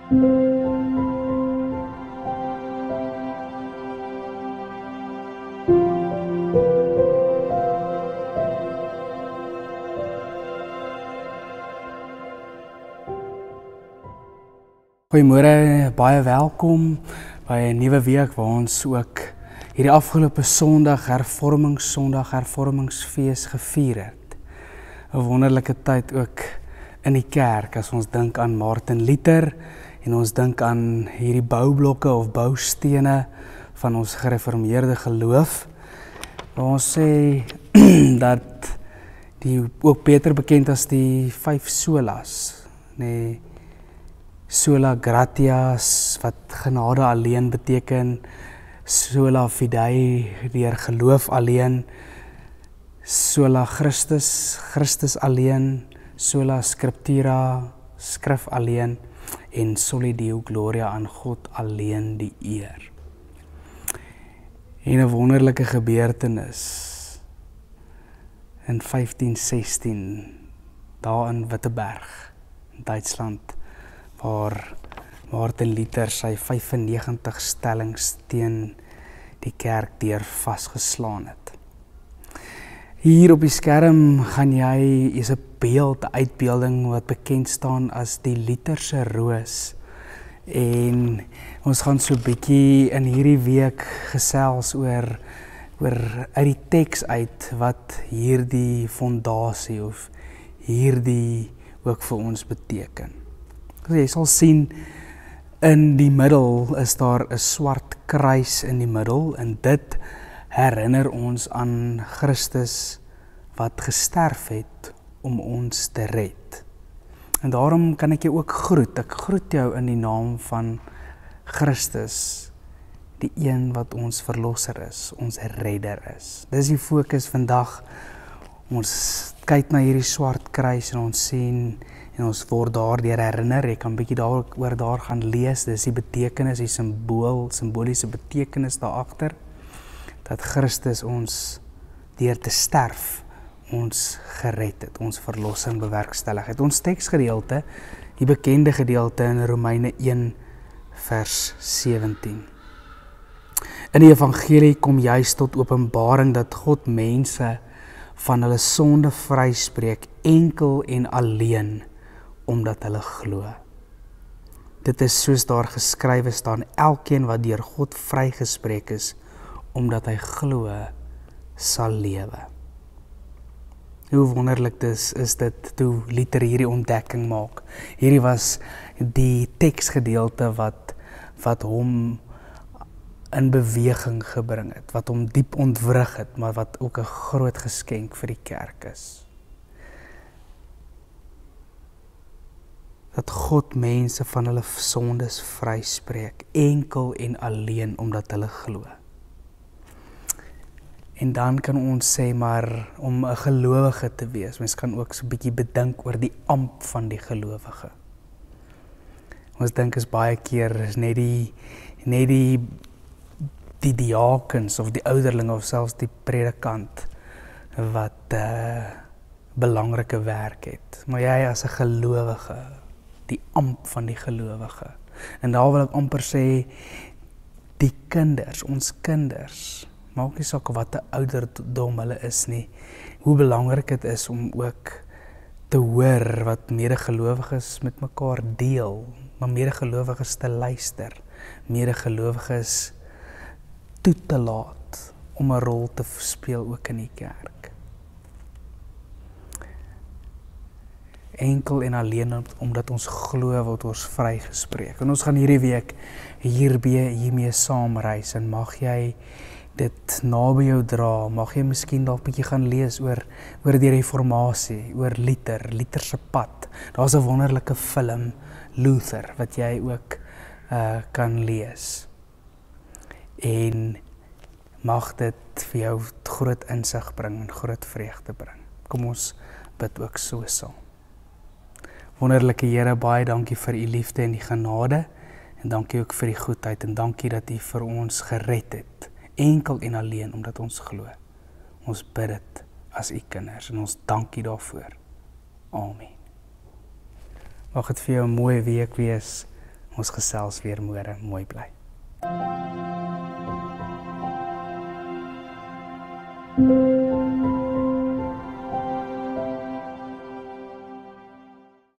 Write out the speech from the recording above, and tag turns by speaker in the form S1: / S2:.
S1: Goeiemôre, baie welkom by 'n nuwe week waar ons ook hierdie afgelope Sondag, Hervormingsfees gevier het. 'n Wonderlike tyd ook in die kerk as ons dink aan Martin Luther en ons dink aan hierdie boublokke of boustene van ons gereformeerde geloof. Waar ons sê dat die ook beter bekend as die 5 solas, nee, sola gratias, wat genade alleen beteken, sola fidei, deur geloof alleen, sola Christus, Christus alleen, sola scriptura, skrif alleen, en soli Deo gloria, aan God alleen die eer. En 'n wonderlike gebeurtenis in 1516, daar in Witteberg, in Duitsland, waar Martin Luther sy 95 stellings teen die kerk deur vasgeslaan het. Hier op die skerm gaan jy is 'n beeld, 'n uitbeelding wat bekend staan as die Lutherse roos. En ons gaan so 'n bietjie in hierdie week gesels oor uit die teks uit wat hierdie fondasie of hierdie ook vir ons beteken. Jy sal sien, in die middel is daar 'n swart kruis in die middel en dit herinner ons aan Christus wat gesterf het om ons te red. En daarom kan ek jou ook groet. Ek groet jou in die naam van Christus, die een wat ons verlosser is, ons redder is. Dis die fokus vandag. Ons kyk na hierdie swart kruis en ons sien en ons word daardeur herinner. Ek kan bietjie daaroor daar gaan lees. Dis die betekenis, die simboliese betekenis daar agter, dat Christus ons deur te sterf ons gered het, ons verlossing bewerkstellig het. Ons teksgedeelte, die bekende gedeelte in Romeine 1 vers 17. In die evangelie kom juis tot openbaring dat God mense van hulle sonde vryspreek enkel en alleen omdat hulle glo. Dit is soos daar geskrywe staan, elkeen wat deur God vrygespreek is, omdat hy glo, sal lewe. Hoe wonderlik is dit toe Luther hierdie ontdekking maak. Hierdie was die teksgedeelte wat hom in beweging gebring het, wat hom diep ontwrig het, maar wat ook 'n groot geskenk vir die kerk is. Dat God mense van hulle sondes vryspreek, enkel en alleen omdat hulle glo. En dan kan ons sê, maar om 'n gelowige te wees, mens kan ook so 'n bietjie bedink oor die amp van die gelowige. Ons dink is baie keer net die diakens of die ouderling of selfs die predikant wat belangrike werk het. Maar jy as 'n gelowige, die amp van die gelowige. En daar wil ek amper sê, die kinders, ons kinders, maak nie saak wat 'n ouderdom hulle is nie, hoe belangrik dit is om ook te hoor wat medegelowiges met mekaar deel, maar medegelowiges te luister, medegelowiges toe te laat om 'n rol te speel ook in die kerk. Enkel en alleen omdat ons glo word ons vrygespreek. En ons gaan hierdie week hiermee saamreis en mag jy dit naby jou dra, mag jy miskien dalk 'n bietjie gaan lees oor die reformatie, oor Luther se pad. Daar's 'n wonderlike film, Luther, wat jy ook kan lees. En mag dit vir jou groot insig bring en groot vreugde bring. Kom ons bid ook so saam. Wonderlike Here, baie dankie vir u liefde en die genade, en dankie ook vir die goedheid, en dankie dat u vir ons gered het, enkel en alleen omdat ons glo. Ons bid dit as u kinders, en ons dankie daarvoor. Amen. Mag het vir jou 'n mooi week wees. Ons gesels weer môre, mooi bly.
S2: Thank you.